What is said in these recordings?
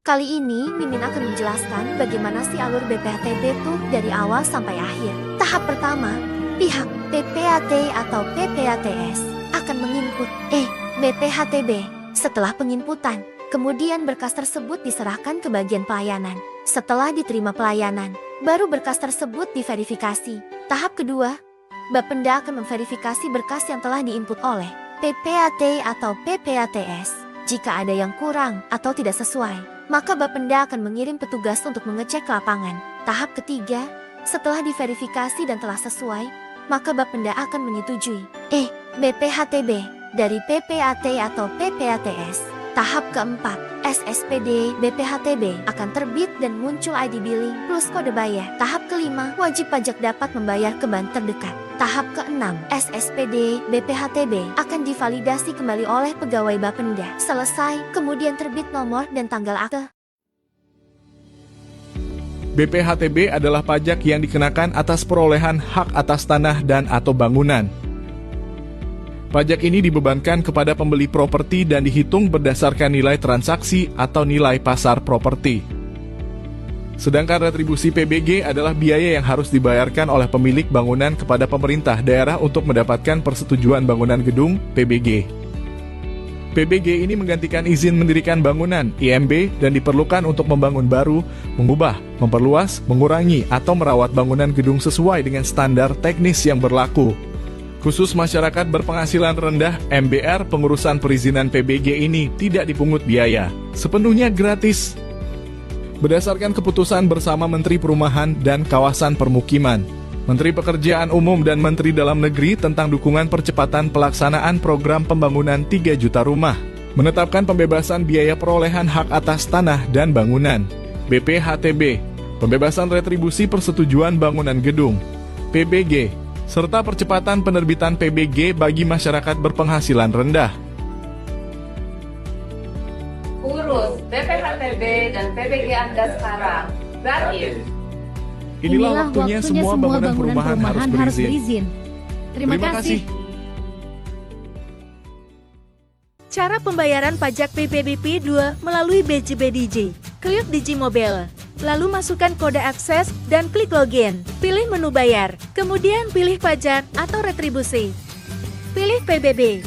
Kali ini Mimin akan menjelaskan bagaimana sih alur BPHTB tuh dari awal sampai akhir. Tahap pertama, pihak PPAT atau PPATS akan menginput BPHTB. Setelah penginputan, kemudian berkas tersebut diserahkan ke bagian pelayanan. Setelah diterima pelayanan, baru berkas tersebut diverifikasi. Tahap kedua, Bapenda akan memverifikasi berkas yang telah diinput oleh PPAT atau PPATS. Jika ada yang kurang atau tidak sesuai, maka Bapenda akan mengirim petugas untuk mengecek ke lapangan. Tahap ketiga, setelah diverifikasi dan telah sesuai, maka Bapenda akan menyetujui BPHTB dari PPAT atau PPATS. Tahap keempat, SSPD BPHTB akan terbit dan muncul ID billing plus kode bayar. Tahap kelima, wajib pajak dapat membayar ke bank terdekat. Tahap keenam, SSPD BPHTB akan divalidasi kembali oleh pegawai Bapenda. Selesai, kemudian terbit nomor dan tanggal akte. BPHTB adalah pajak yang dikenakan atas perolehan hak atas tanah dan atau bangunan. Pajak ini dibebankan kepada pembeli properti dan dihitung berdasarkan nilai transaksi atau nilai pasar properti. Sedangkan retribusi PBG adalah biaya yang harus dibayarkan oleh pemilik bangunan kepada pemerintah daerah untuk mendapatkan persetujuan bangunan gedung PBG. PBG ini menggantikan izin mendirikan bangunan IMB dan diperlukan untuk membangun baru, mengubah, memperluas, mengurangi, atau merawat bangunan gedung sesuai dengan standar teknis yang berlaku. Khusus masyarakat berpenghasilan rendah MBR, pengurusan perizinan PBG ini tidak dipungut biaya, sepenuhnya gratis. Berdasarkan keputusan bersama Menteri Perumahan dan Kawasan Permukiman, Menteri Pekerjaan Umum dan Menteri Dalam Negeri tentang dukungan percepatan pelaksanaan program pembangunan 3 juta rumah, menetapkan pembebasan biaya perolehan hak atas tanah dan bangunan, BPHTB, pembebasan retribusi persetujuan bangunan gedung, PBG, serta percepatan penerbitan PBG bagi masyarakat berpenghasilan rendah. Urus BPHTB dan PBG Anda sekarang. Gratis. Inilah waktunya semua bangunan perumahan harus berizin. Terima kasih. Cara pembayaran pajak PPDP 2 melalui BJBDJ. Klik Digimobile. Lalu masukkan kode akses dan klik login. Pilih menu bayar, kemudian pilih pajak atau retribusi. Pilih PBB.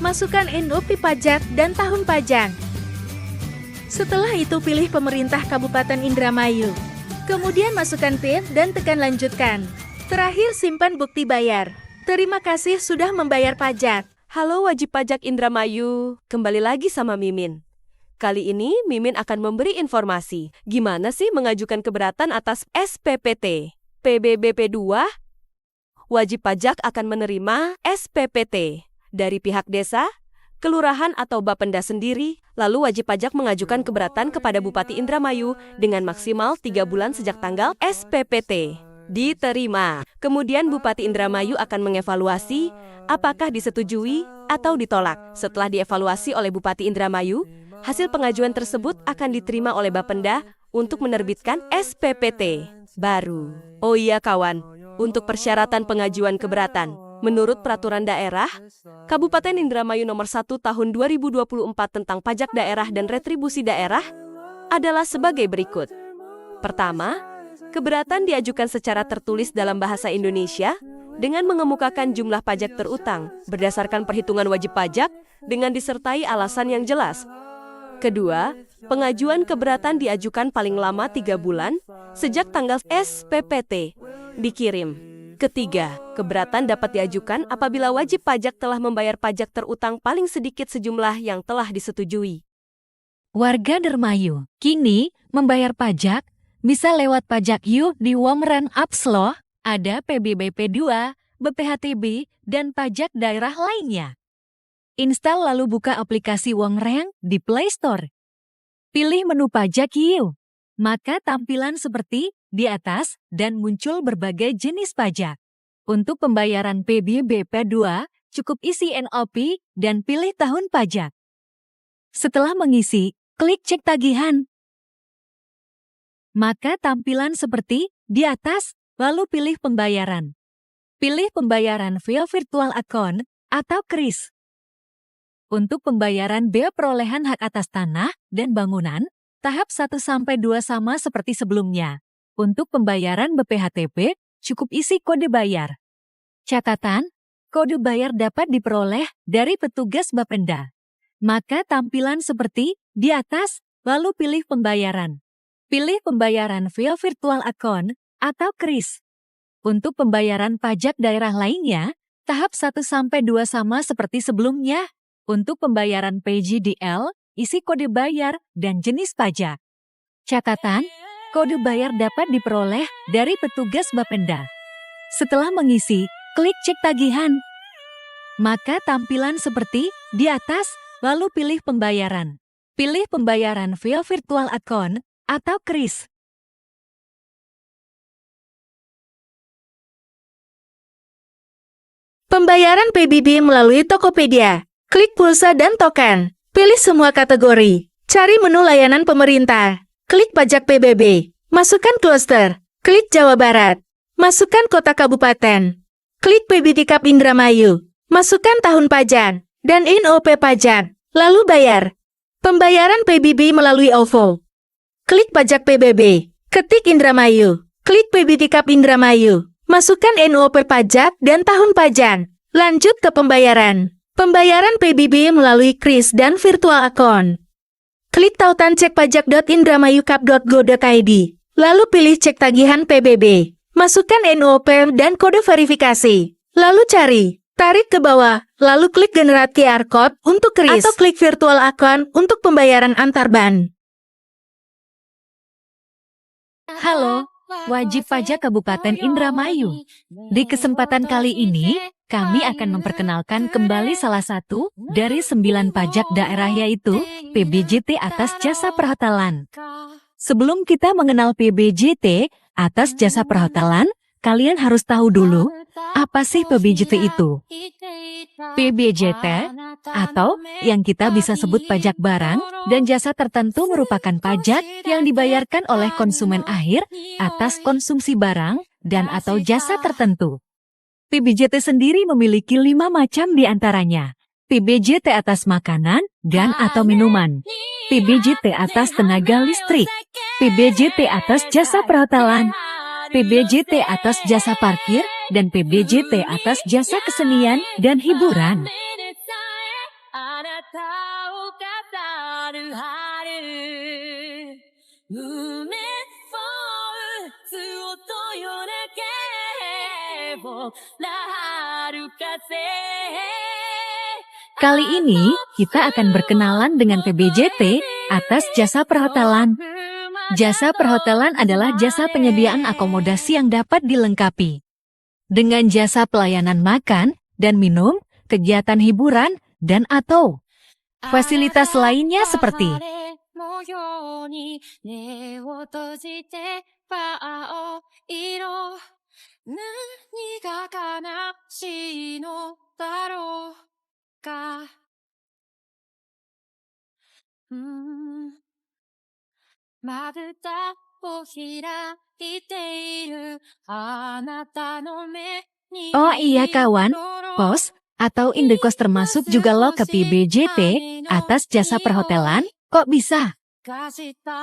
Masukkan NUP pajak dan tahun pajak. Setelah itu pilih pemerintah Kabupaten Indramayu. Kemudian masukkan PIN dan tekan lanjutkan. Terakhir simpan bukti bayar. Terima kasih sudah membayar pajak. Halo wajib pajak Indramayu, kembali lagi sama Mimin. Kali ini Mimin akan memberi informasi gimana sih mengajukan keberatan atas SPPT. PBBP 2, wajib pajak akan menerima SPPT dari pihak desa, kelurahan atau Bapenda sendiri, lalu wajib pajak mengajukan keberatan kepada Bupati Indramayu dengan maksimal 3 bulan sejak tanggal SPPT diterima. Kemudian Bupati Indramayu akan mengevaluasi apakah disetujui atau ditolak. Setelah dievaluasi oleh Bupati Indramayu, hasil pengajuan tersebut akan diterima oleh Bapenda untuk menerbitkan SPPT baru. Oh iya kawan, untuk persyaratan pengajuan keberatan, menurut Peraturan Daerah Kabupaten Indramayu Nomor 1 Tahun 2024 tentang Pajak Daerah dan Retribusi Daerah adalah sebagai berikut. Pertama, keberatan diajukan secara tertulis dalam bahasa Indonesia dengan mengemukakan jumlah pajak terutang berdasarkan perhitungan wajib pajak dengan disertai alasan yang jelas. Kedua, pengajuan keberatan diajukan paling lama 3 bulan sejak tanggal SPPT dikirim. Ketiga, keberatan dapat diajukan apabila wajib pajak telah membayar pajak terutang paling sedikit sejumlah yang telah disetujui. Warga Dermayu, kini membayar pajak bisa lewat pajak You di Womran Apps loh. Ada PBBP 2, BPHTB, dan pajak daerah lainnya. Install lalu buka aplikasi Wongreng di Play Store. Pilih menu pajak You. Maka tampilan seperti di atas dan muncul berbagai jenis pajak. Untuk pembayaran PBBP 2, cukup isi NOP dan pilih tahun pajak. Setelah mengisi, klik cek tagihan. Maka tampilan seperti di atas, lalu pilih pembayaran. Pilih pembayaran via virtual account atau KRIS. Untuk pembayaran bea perolehan hak atas tanah dan bangunan, tahap 1-2 sama seperti sebelumnya. Untuk pembayaran BPHTB, cukup isi kode bayar. Catatan, kode bayar dapat diperoleh dari petugas Bapenda. Maka tampilan seperti di atas, lalu pilih pembayaran. Pilih pembayaran via virtual account atau KRIS. Untuk pembayaran pajak daerah lainnya, tahap 1-2 sama seperti sebelumnya. Untuk pembayaran PJDL, isi kode bayar dan jenis pajak. Catatan, kode bayar dapat diperoleh dari petugas Bapenda. Setelah mengisi, klik cek tagihan. Maka tampilan seperti di atas, lalu pilih pembayaran. Pilih pembayaran via virtual account atau KRIS. Pembayaran PBB melalui Tokopedia. Klik pulsa dan token. Pilih semua kategori. Cari menu layanan pemerintah. Klik pajak PBB. Masukkan klaster. Klik Jawa Barat. Masukkan kota kabupaten. Klik PBDKAP Indramayu. Masukkan tahun pajak dan NOP pajak. Lalu bayar. Pembayaran PBB melalui OVO. Klik pajak PBB. Ketik Indramayu. Klik PBDKAP Indramayu. Masukkan NOP pajak dan tahun pajak. Lanjut ke pembayaran. Pembayaran PBB melalui KRIS dan virtual account. Klik tautan cekpajak.indramayukap.go.id. Lalu pilih cek tagihan PBB. Masukkan NOP dan kode verifikasi. Lalu cari, tarik ke bawah, lalu klik generate QR Code untuk KRIS atau klik virtual account untuk pembayaran antar bank. Halo, wajib pajak Kabupaten Indramayu. Di kesempatan kali ini, kami akan memperkenalkan kembali salah satu dari 9 pajak daerah yaitu PBJT atas jasa perhotelan. Sebelum kita mengenal PBJT atas jasa perhotelan, kalian harus tahu dulu apa sih PBJT itu. PBJT atau yang kita bisa sebut pajak barang dan jasa tertentu merupakan pajak yang dibayarkan oleh konsumen akhir atas konsumsi barang dan atau jasa tertentu. PBJT sendiri memiliki 5 macam di antaranya. PBJT atas makanan dan atau minuman. PBJT atas tenaga listrik. PBJT atas jasa perhotelan. PBJT atas jasa parkir dan PBJT atas jasa kesenian dan hiburan. Kali ini, kita akan berkenalan dengan PBJT atas jasa perhotelan. Jasa perhotelan adalah jasa penyediaan akomodasi yang dapat dilengkapi dengan jasa pelayanan makan dan minum, kegiatan hiburan, dan atau fasilitas lainnya seperti oh iya kawan, pos atau indekos termasuk juga loh ke PBJT atas jasa perhotelan, kok bisa?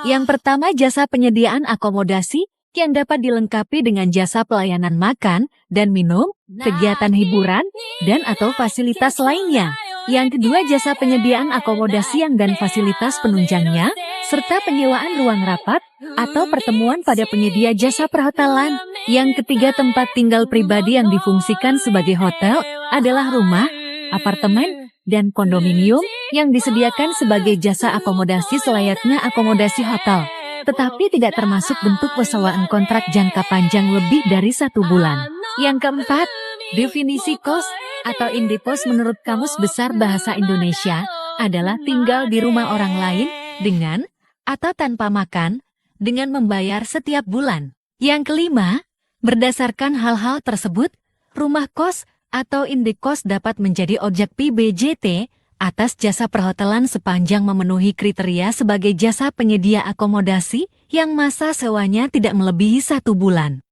Yang pertama jasa penyediaan akomodasi yang dapat dilengkapi dengan jasa pelayanan makan dan minum, kegiatan hiburan, dan atau fasilitas lainnya. Yang kedua jasa penyediaan akomodasi yang dan fasilitas penunjangnya, serta penyewaan ruang rapat atau pertemuan pada penyedia jasa perhotelan. Yang ketiga tempat tinggal pribadi yang difungsikan sebagai hotel adalah rumah, apartemen, dan kondominium yang disediakan sebagai jasa akomodasi selayaknya akomodasi hotel, tetapi tidak termasuk bentuk persewaan kontrak jangka panjang lebih dari 1 bulan. Yang keempat, definisi kos atau indekos menurut Kamus Besar Bahasa Indonesia adalah tinggal di rumah orang lain dengan atau tanpa makan dengan membayar setiap bulan. Yang kelima, berdasarkan hal-hal tersebut, rumah kos atau indekos dapat menjadi objek PBJT atas jasa perhotelan sepanjang memenuhi kriteria sebagai jasa penyedia akomodasi yang masa sewanya tidak melebihi 1 bulan.